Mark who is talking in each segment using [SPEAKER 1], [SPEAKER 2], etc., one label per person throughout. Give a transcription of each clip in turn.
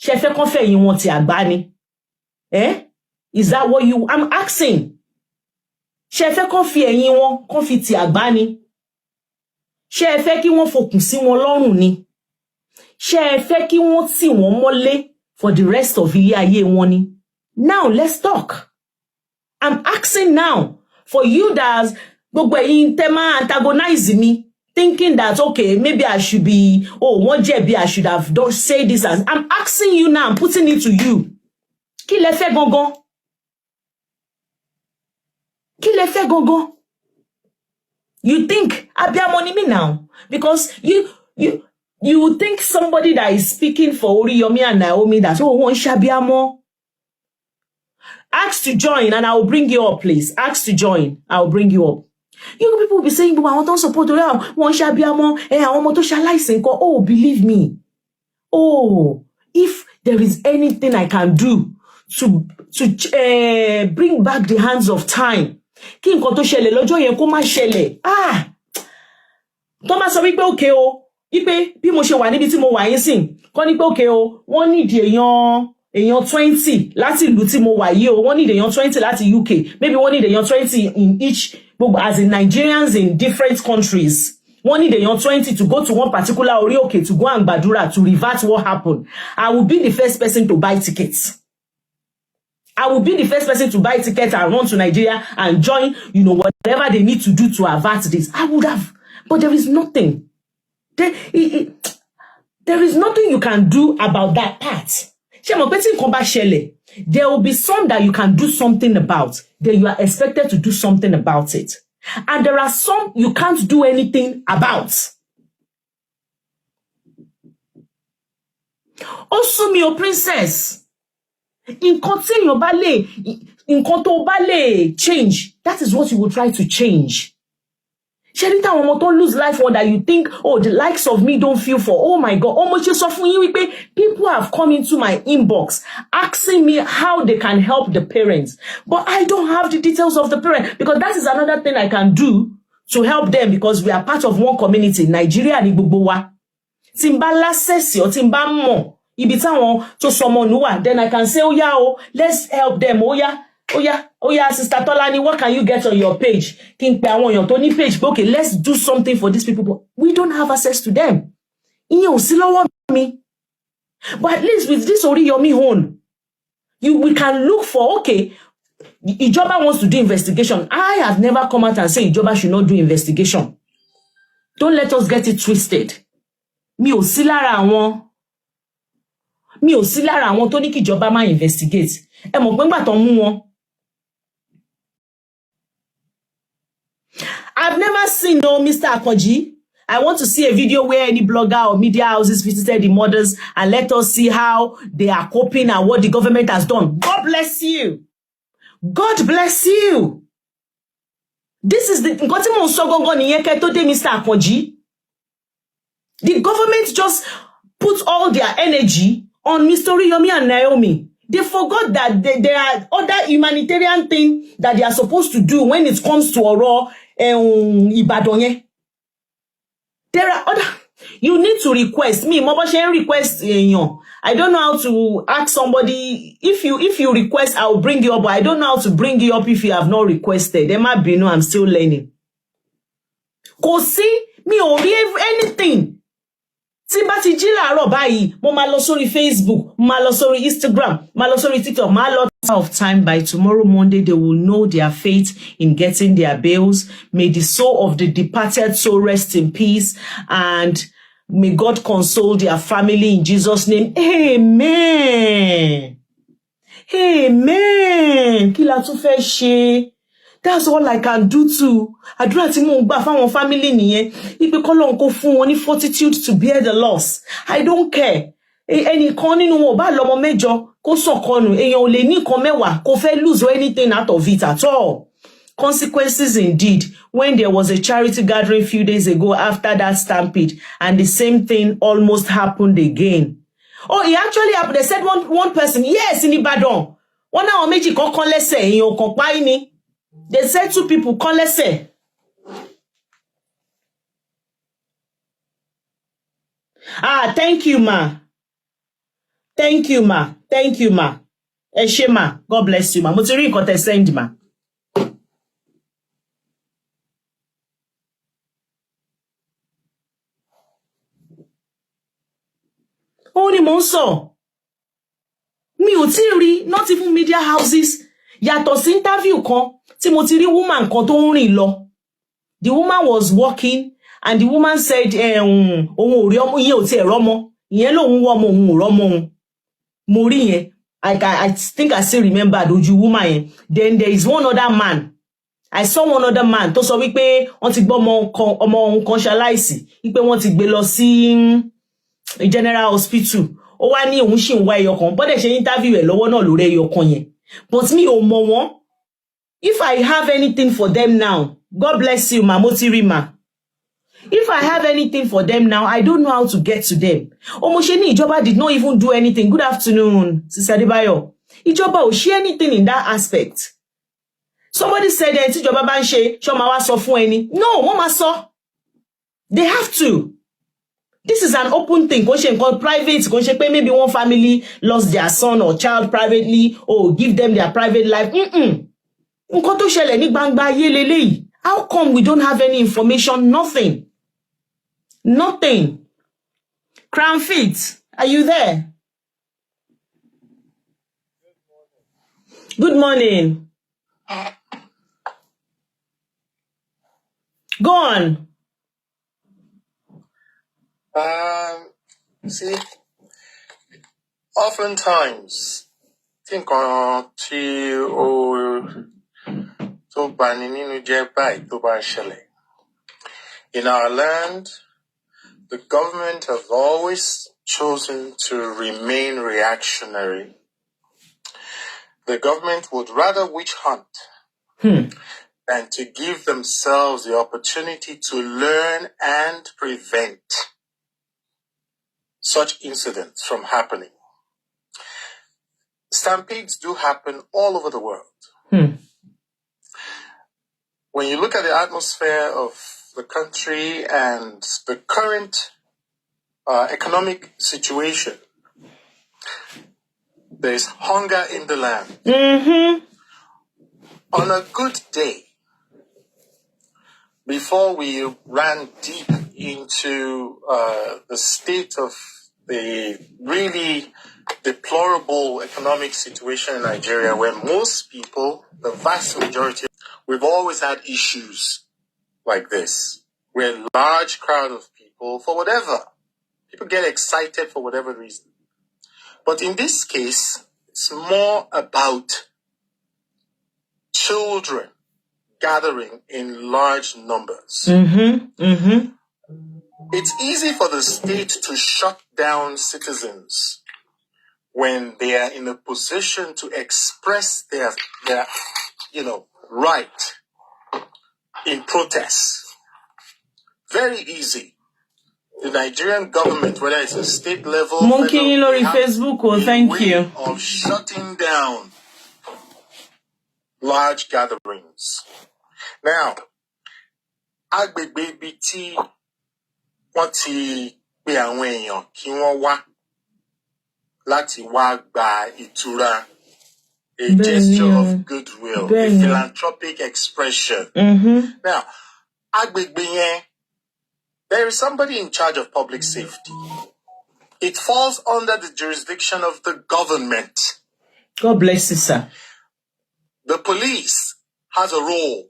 [SPEAKER 1] Ṣé fẹ́ kàn fẹ́ yín wọn ti àgbá ni? Is that what I'm asking? Ṣé fẹ́ kàn fi ẹ̀yìn wọn kàn fi ti àgbá ni? Ṣé fẹ́ kí wọ́n fokùn sí wọn lọ́rùn ni? Ṣé fẹ́ kí wọ́n tì wọ́n mọ́lé for the rest of ilé ayé wọn ni? Now let's talk. I'm asking now for you that gbogbo ẹ̀yin tẹ́ máa antagonize me, thinking that okay, maybe I should be, wọ́n jẹ̀bi, I should have don't say this as I'm asking you now, I'm putting it to you. Kí lẹ fẹ́ gangan? Kí lẹ fẹ́ gangan? You think abiyamọ ni me now because you think somebody that is speaking for Oriyomi and Naomi that wọ́n ṣabiyamọ. Ask to join and I will bring you up, please. Ask to join. I will bring you up. You people will be saying, but I want to support one shabiamo, àwọn ọmọ tó ṣaláìsí ńkọ́. Oh, believe me. Oh, if there is anything I can do to bring back the hands of time, kí nǹkan tó ṣẹlẹ̀ lọ́jọ́ yẹn kó má ṣẹlẹ̀. Thomas sọ wípé okay o, wípé bí mo ṣe wà níbi tí mo wà yín sìn, kọ́ ní pé okay o, wọ́n need èèyàn 20 láti ìlú tí mo wà yìí o, wọ́n need èèyàn 20 láti UK, maybe wọ́n need èèyàn 20 in each, as in Nigerians in different countries. Wọ́n need èèyàn 20 to go to one particular Orioke to go and gbàdúrà to revert what happened. I will be the first person to buy tickets. I will be the first person to buy tickets and run to Nigeria and join, whatever they need to do to avert this. I would have, but there is nothing. There is nothing you can do about that part. There will be some that you can do something about. Then you are expected to do something about it. And there are some you can't do anything about. Also, your princess. In continue ballet, in konto ballet change. That is what you will try to change. Sherita àwọn ọmọ tó lose life one that you think, the likes of me don't feel for. Oh my God. People have come into my inbox asking me how they can help the parents. But I don't have the details of the parents because that is another thing I can do to help them because we are part of one community. Nigeria ni gbogbo wa. Timba lasesi o timba mo. Ibi táwọn tó sọmọ nuwa. Then I can say, let's help them. Sister Tolani, what can you get on your page? King Pe your Tony page. Okay, let's do something for these people. But we don't have access to them. Me. But at least with this Oriyomi own, we can look for, okay, Ijoba wants to do investigation. I have never come out and say Ijoba should not do investigation. Don't let us get it twisted. Mi ò sí lára àwọn tó ní kí Ijoba máa investigate. Ẹ mọ̀ pé ńgbà tán mú wọn. I've never seen Mr. Akonji. I want to see a video where any blogger or media houses visited the mothers and let us see how they are coping and what the government has done. God bless you. God bless you. This is the Mr. Akonji. The government just put all their energy on Mr. Oriyomi and Naomi. They forgot that there are other humanitarian things that they are supposed to do when it comes to Oro Ibadonye. There are other. You need to request me. Request. I don't know how to ask somebody. If you request, I will bring you up. But I don't know how to bring you up if you have not requested. There might be I'm still learning. Cause see me or anything. Tí bá ti jí láàárọ̀ báyìí, mo máa lọ sórí Facebook, mo máa lọ sórí Instagram, mo máa lọ sórí TikTok, máa lọ of time. By tomorrow Monday, they will know their fate in getting their bails. May the soul of the departed soul rest in peace, and may God console their family in Jesus' name. Amen. Amen. Kí la tún fẹ́ ṣe? That's all I can do too. Àdúrà tí mo gbà fáwọn family nìyẹn. Ipe k'Ọlọ́run kó fún wọn ní fortitude to bear the loss. I don't care. Ẹnìkan nínú wọn bá lọ́mọ mẹ́jọ kó sọ̀kọnù. Èèyàn ò lè ní nǹkan mẹ́wàá kó fẹ́ lose anything out of it at all. Consequences indeed. When there was a charity gathering a few days ago after that stampede, and the same thing almost happened again. Oh, it actually happened. They said one person, yes, in Ibadan. Wọ́n náà méjì kan kán lẹ́sẹ̀, èèyàn kan pa ni. They said 2 people, kán lẹ́sẹ̀. Thank you, ma. Thank you, ma. Thank you, ma. Ẹ ṣé, ma. God bless you, ma. Mo ti rí nǹkan tẹ́ send, ma. Ó ní mò ń sọ. Mi ò tí rí, not even media houses. Yàtọ̀ sí interview kan tí mo ti rí woman kan tó ń rìn lọ. The woman was walking and the woman said, òun ò rí ọmọ, ìyẹn ò tiẹ̀ rọ́mọ. Ìyẹn lòun wọ́ ọmọ, òun ò rọ́mọ òun. Mo rí yẹn. I think I still remember Doju woman yẹn. Then there is one other man. I saw one other man tó sọ wípé wọ́n ti gbọ́ ọmọ nǹkan ṣaláìsí, wípé wọ́n ti gbé lọ sí General Hospital. Ó wá ní òun ṣì ń wá ẹyọ kan. Bọ́dẹ̀ ṣe interview ẹ̀ lọ́wọ́ náà lórí ẹyọ kan yẹn. But mi ò mọ̀ wọ́n. If I have anything for them now, God bless you, ma. Mo ti rí, ma. If I have anything for them now, I don't know how to get to them. Omosheni Ìjọba did not even do anything. Good afternoon, Sister Adebayo. Ìjọba ò ṣe anything in that aspect. Somebody said that Ìjọba bá ń ṣe, ṣó máa wá sọ fún ẹni. No, wọ́n máa sọ. They have to. This is an open thing. Kò ṣe nǹkan private. Kò ṣe pé maybe one family lost their son or child privately or give them their private life. Nǹkan tó ṣẹlẹ̀ ní gbangba ayé leléyìí. How come we don't have any information? Nothing. Nothing. Crown Feet, are you there? Good morning. Go on.
[SPEAKER 2] See, oftentimes, think in our land, the government have always chosen to remain reactionary. The government would rather witch hunt than to give themselves the opportunity to learn and prevent such incidents from happening. Stampedes do happen all over the world. When you look at the atmosphere of the country and the current economic situation, there's hunger in the land. On a good day, before we ran deep into the state of the really deplorable economic situation in Nigeria, where most people, the vast majority, we've always had issues like this, where a large crowd of people, for whatever, people get excited for whatever reason. But in this case, it's more about children gathering in large numbers. It's easy for the state to shut down citizens when they are in a position to express their right in protest. Very easy. The Nigerian government, whether it's a state level,
[SPEAKER 1] Olori Facebook, thank you.
[SPEAKER 2] Of shutting down large gatherings. Now, agbègbè ibi tí wọ́n ti pe àwọn èèyàn kí wọ́n wá láti wá gba ìtura, a gesture of goodwill, a philanthropic expression. Now, agbègbè yẹn, there is somebody in charge of public safety. It falls under the jurisdiction of the government.
[SPEAKER 1] God bless you, sir.
[SPEAKER 2] The police has a role.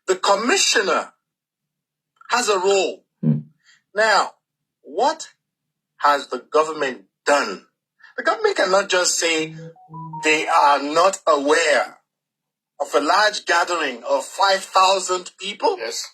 [SPEAKER 2] The commissioner has a role. Now, what has the government done? The government cannot just say they are not aware of a large gathering of 5,000 people.
[SPEAKER 3] Yes.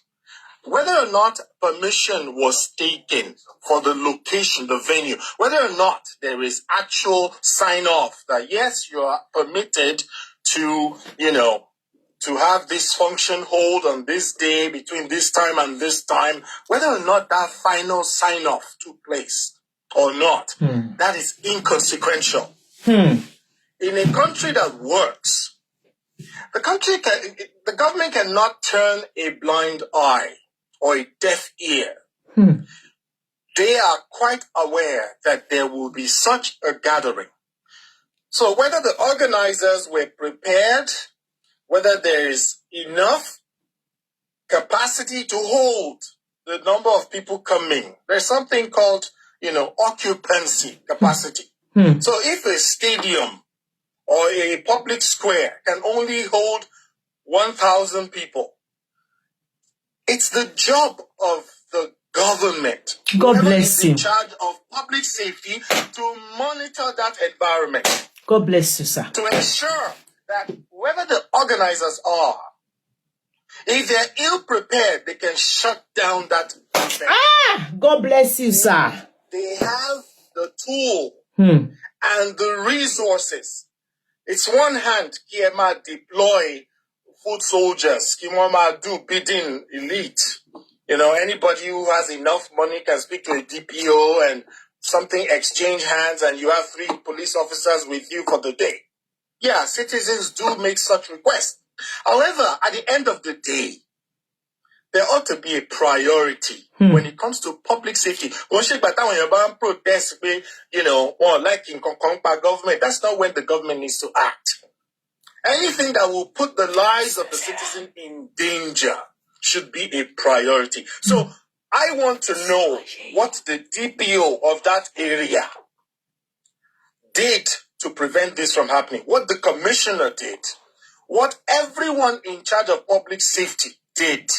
[SPEAKER 2] Whether or not permission was taken for the location, the venue, whether or not there is actual sign-off that yes, you are permitted to, to have this function hold on this day between this time and this time, whether or not that final sign-off took place or not, that is inconsequential. In a country that works, the government cannot turn a blind eye or a deaf ear they are quite aware that there will be such a gathering. So whether the organizers were prepared, whether there is enough capacity to hold the number of people coming, there's something called, occupancy capacity. So if a stadium or a public square can only hold 1,000 people, it's the job of the government,
[SPEAKER 1] God
[SPEAKER 2] whoever
[SPEAKER 1] bless
[SPEAKER 2] is
[SPEAKER 1] you.
[SPEAKER 2] in charge of public safety, to monitor that environment.
[SPEAKER 1] God bless you, sir.
[SPEAKER 2] To ensure that whoever the organizers are, if they're ill-prepared, they can shut down that event.
[SPEAKER 1] God bless you, sir.
[SPEAKER 2] They have the tool and the resources. It's one hand, Kiema deploy foot soldiers, Kimoma do bidding elite. Anybody who has enough money can speak to a DPO and something exchange hands, and you have 3 police officers with you for the day. Yeah, citizens do make such requests. However, at the end of the day, there ought to be a priority when it comes to public safety. When you protest, like in government, that's not when the government needs to act. Anything that will put the lives of the citizen in danger should be a priority. So I want to know what the DPO of that area did to prevent this from happening, what the commissioner did, what everyone in charge of public safety did.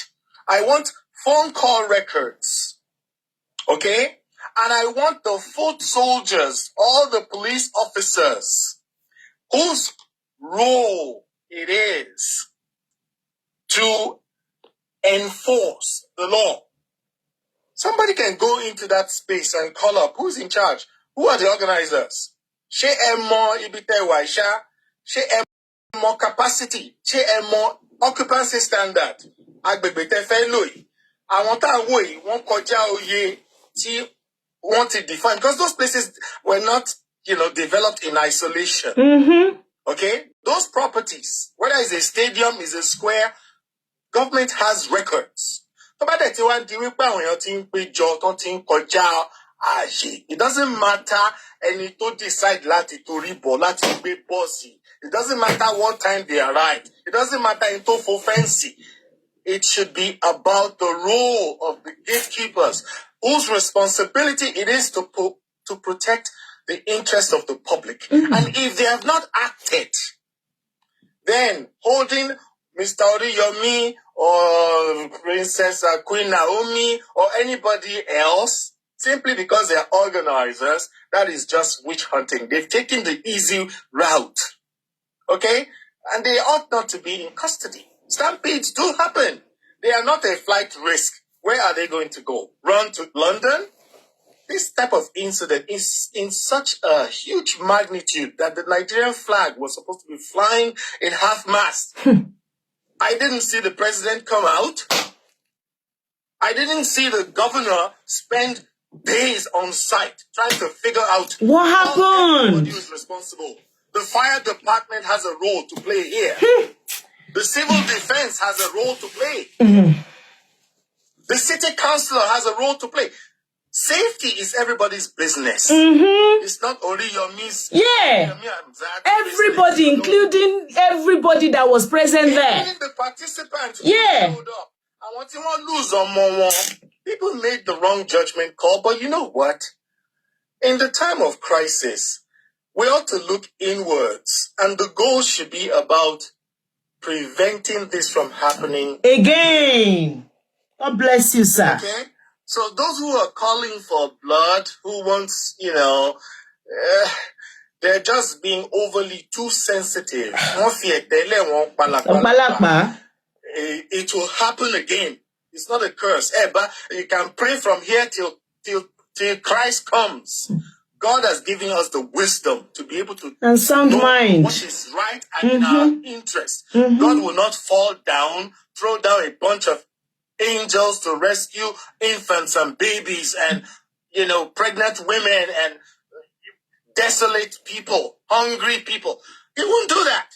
[SPEAKER 2] I want phone call records, okay? And I want the foot soldiers, all the police officers, whose role it is to enforce the law. Somebody can go into that space and call up who's in charge, who are the organizers. She more ibitewaisha, she more capacity, she more occupancy standard. Agbègbè fe loi. Àwọn tá wò yìí wọ́n kọjá òye tí wọ́n ti define, because those places were not, developed in isolation. Okay? Those properties, whether it's a stadium, is a square, government has records. It doesn't matter any to decide it doesn't matter what time they arrived. It doesn't matter into for fancy. It should be about the role of the gatekeepers, whose responsibility it is to protect the interest of the public. And if they have not acted, then holding Mr. Oriyomi or Princess Queen Naomi or anybody else, simply because they are organizers, that is just witch hunting. They've taken the easy route. Okay? And they ought not to be in custody. Stampedes do happen. They are not a flight risk. Where are they going to go? Run to London? This type of incident is in such a huge magnitude that the Nigerian flag was supposed to be flying in half-mast. I didn't see the president come out. I didn't see the governor spend days on site trying to figure out
[SPEAKER 1] what happened.
[SPEAKER 2] Everybody is responsible. The fire department has a role to play here. The civil defense has a role to play. The city councilor has a role to play. Safety is everybody's business. It's not Oriyomi's.
[SPEAKER 1] Yeah.
[SPEAKER 2] Hamzat
[SPEAKER 1] everybody, including everybody that was present there.
[SPEAKER 2] Including the participants who
[SPEAKER 1] Yeah.
[SPEAKER 2] showed up. I want to lose on more. People made the wrong judgment call, but you know what? In the time of crisis, we ought to look inwards, and the goal should be about preventing this from happening
[SPEAKER 1] again. God bless you, sir.
[SPEAKER 2] Okay? So those who are calling for blood, who wants, they're just being overly too sensitive. It will happen again. It's not a curse. But you can pray from here till Christ comes. God has given us the wisdom to be able to
[SPEAKER 1] and sound
[SPEAKER 2] know
[SPEAKER 1] mind
[SPEAKER 2] what is right and in our interest. God will not fall down, throw down a bunch of angels to rescue infants and babies and, pregnant women and desolate people, hungry people. He won't do that.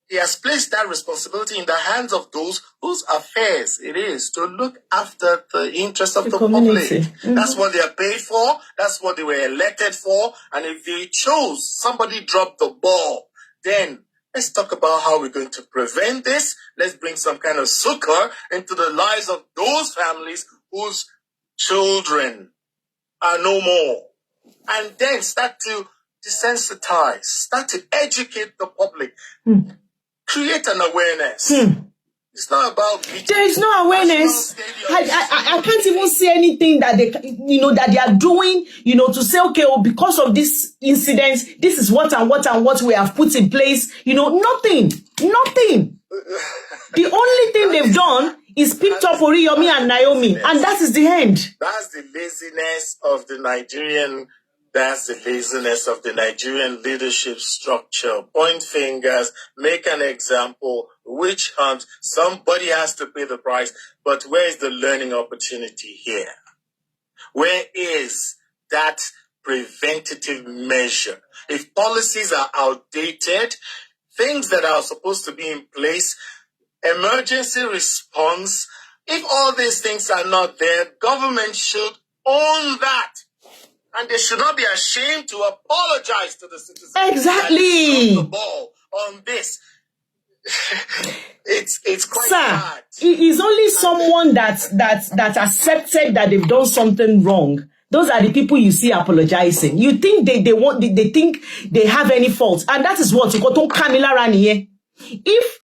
[SPEAKER 2] he has placed that responsibility in the hands of those whose affairs it is to look after the interests of the
[SPEAKER 1] community.
[SPEAKER 2] public. That's what they are paid for. That's what they were elected for. And if they chose, somebody dropped the ball, then let's talk about how we're going to prevent this. Let's bring some kind of succor into the lives of those families whose children are no more. And then start to desensitize, start to educate the public. Create an awareness. It's not about
[SPEAKER 1] there is no awareness. I can't even see anything that they that they are doing, to say, okay, because of this incident, this is what and what and what we have put in place. Nothing. The only thing they've done is picked up Oriyomi and Naomi, and that is the end.
[SPEAKER 2] That's the laziness of the Nigerian. That's the laziness of the Nigerian leadership structure. Point fingers, make an example, witch hunt. Somebody has to pay the price. But where is the learning opportunity here? Where is that preventative measure? If policies are outdated, things that are supposed to be in place, emergency response, if all these things are not there, government should own that. And they should not be ashamed to apologize to the citizens.
[SPEAKER 1] Exactly.
[SPEAKER 2] The ball on this. It's quite
[SPEAKER 1] sad. It is only someone that accepted that they've done something wrong. Those are the people you see apologizing. You think they think they have any fault, and that is what you got on Camila Ranier. If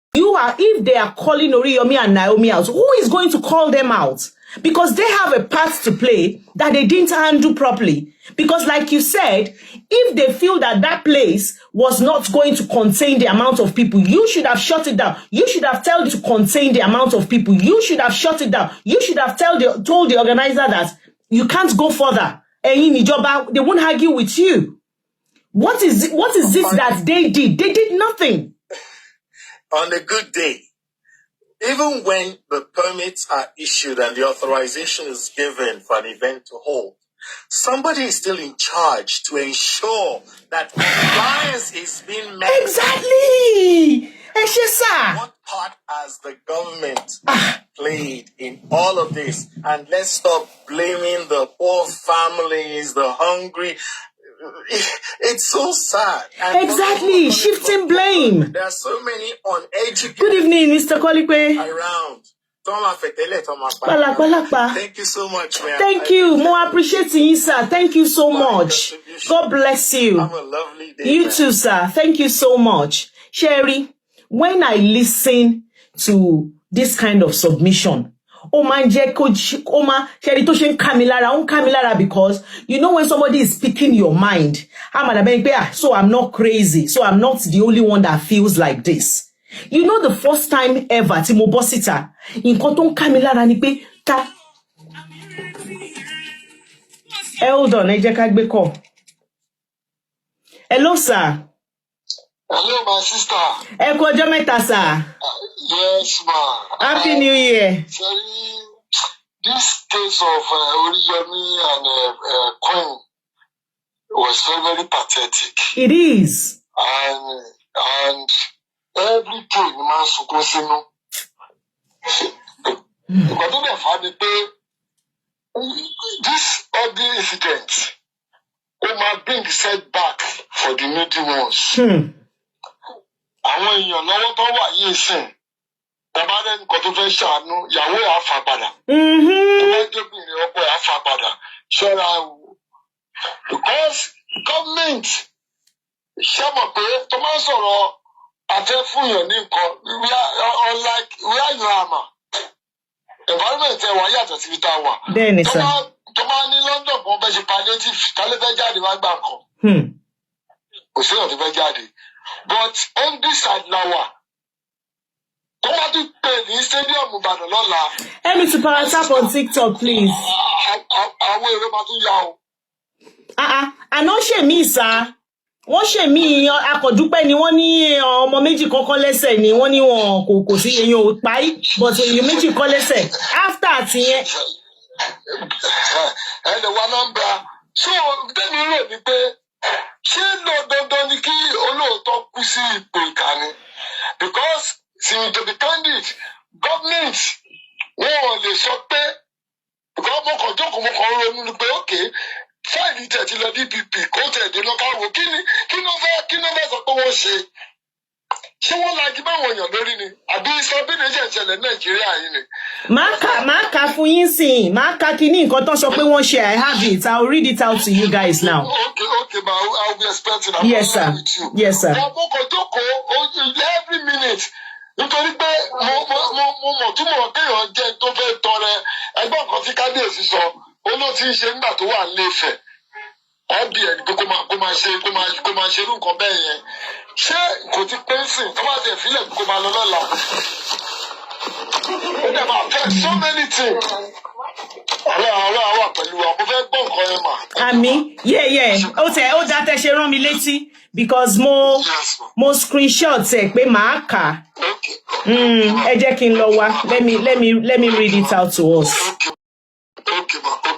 [SPEAKER 1] they are calling Oriyomi and Naomi out, who is going to call them out? Because they have a part to play that they didn't handle properly. Because like you said, if they feel that that place was not going to contain the amount of people, you should have shut it down. You should have told them to contain the amount of people. You should have shut it down. You should have told the organizer that you can't go further. They won't argue with you. What is it that they did? They did nothing.
[SPEAKER 2] On a good day, even when the permits are issued and the authorization is given for an event to hold, somebody is still in charge to ensure that compliance is being met.
[SPEAKER 1] Exactly.
[SPEAKER 2] What part has the government played in all of this? And let's stop blaming the poor families, the hungry. It's so sad. And
[SPEAKER 1] exactly. Shifting blame.
[SPEAKER 2] There are so many uneducated.
[SPEAKER 1] Good evening, Mr. Kolikwe.
[SPEAKER 2] Around. Thank you so much, man.
[SPEAKER 1] Thank you. More appreciating you, sir. Thank you so much. God bless you.
[SPEAKER 2] Have a lovely day.
[SPEAKER 1] You too, sir. Thank you so much. Sherry, when I listen to this kind of submission, Sherry Toshin Kamilara, because when somebody is speaking your mind, so I'm not crazy. So I'm not the only one that feels like this. The first time ever, Timo Bosita, in Koton Kamilara Nipe, hold on, hello, sir.
[SPEAKER 3] Hello, my sister.
[SPEAKER 1] Jometa, sir.
[SPEAKER 3] Yes, ma.
[SPEAKER 1] Happy New Year.
[SPEAKER 3] This case of Oriyomi and Queen was very, very pathetic.
[SPEAKER 1] It is.
[SPEAKER 3] And everything man sukosinu. But then the funny thing, this ugly incident will bring setback for the needy ones. Àwọn èèyàn lọ́wọ́ tó wà yìí sìn, bàbá rẹ̀ nǹkan tó fẹ́ ṣàánú, ìyàwó ẹ̀ á fà padà. Tó bá jóbìnrin ọkọ ẹ̀ á fà padà. Ṣọ́ra o. Because government ṣe mọ̀ pé tó máa ń sọ̀rọ̀ àfẹ́ fún yàn ní nǹkan, we are Yorùbá. Environment ẹ̀ wá yàtọ̀ síbi tá a wà.
[SPEAKER 1] Bẹ́ẹ̀ni sà.
[SPEAKER 3] Tó máa ní London kan fẹ́ ṣe palliative, kálẹ̀ fẹ́ jáde wá gbà kan. Kò sí ọ̀tí fẹ́ jáde. But on this side now, come out to pay the stadium about the Lola.
[SPEAKER 1] Help me to power tap on TikTok, please.
[SPEAKER 3] I will about to yao.
[SPEAKER 1] Àná ṣe mí sá. Wọ́n ṣe mí akọ̀dúpẹ́ ni wọ́n ní ọmọ méjì kọ́kọ́ lẹ́sẹ̀ ni wọ́n ní wọn kò sí èèyàn ò parí but èèyàn méjì kọ́ lẹ́sẹ̀ after àtìyẹn.
[SPEAKER 3] Ẹnì wa nọ́mbà so tẹ́mi rò ní pé ṣé dandan ni kí olóòótọ́ kú sí ipò ìkànnì because to be candid, government wọ́n lè sọ pé because mo kàn jókòó mo kàn ronú ni pé okay fáìlì tẹ̀ ti lọ DPP kó tẹ̀ dé lọ́ka wò kí ló fẹ́ sọ pé wọ́n ṣe wọ́n lagi báwọn èèyàn lórí ni àbí sọ́bìnrin ìṣẹ̀lẹ̀ Nàìjíríà yìí ni.
[SPEAKER 1] máa kà fún yín sìn máa kà kíní nǹkan tó sọ pé wọ́n ṣe I have it I will read it out to you guys now.
[SPEAKER 3] Okay ma I will be expecting.
[SPEAKER 1] Yes sir yes sir.
[SPEAKER 3] mo kàn jókòó every minute nítorí pé mo mọ̀ túmọ̀ kéèyàn jẹ́ tó fẹ́ tọrẹ ẹgbọ́n kan tí kábíyèsí sọ ó ló ti ń ṣe nígbà tó wà nílé Ifẹ̀ ọbí ẹ̀ pé kó máa ṣe irú nǹkan bẹ́ẹ̀ yẹn ṣé kò ti pé sìn tó bá ti ẹ̀fílẹ̀ kó máa lọ lọ́la ó dẹ̀ máa fẹ́ so many things ọ̀rọ̀ àwa pẹ̀lú wa mo fẹ́ gbọ́ nǹkan yẹn mà.
[SPEAKER 1] àmì ó dá tẹ́ ṣe rán mi létí because mo screenshot ẹ̀ pé màá kà á. ẹ jẹ́ kí n lọ wá let me read it out to us.
[SPEAKER 3] Okay, ma.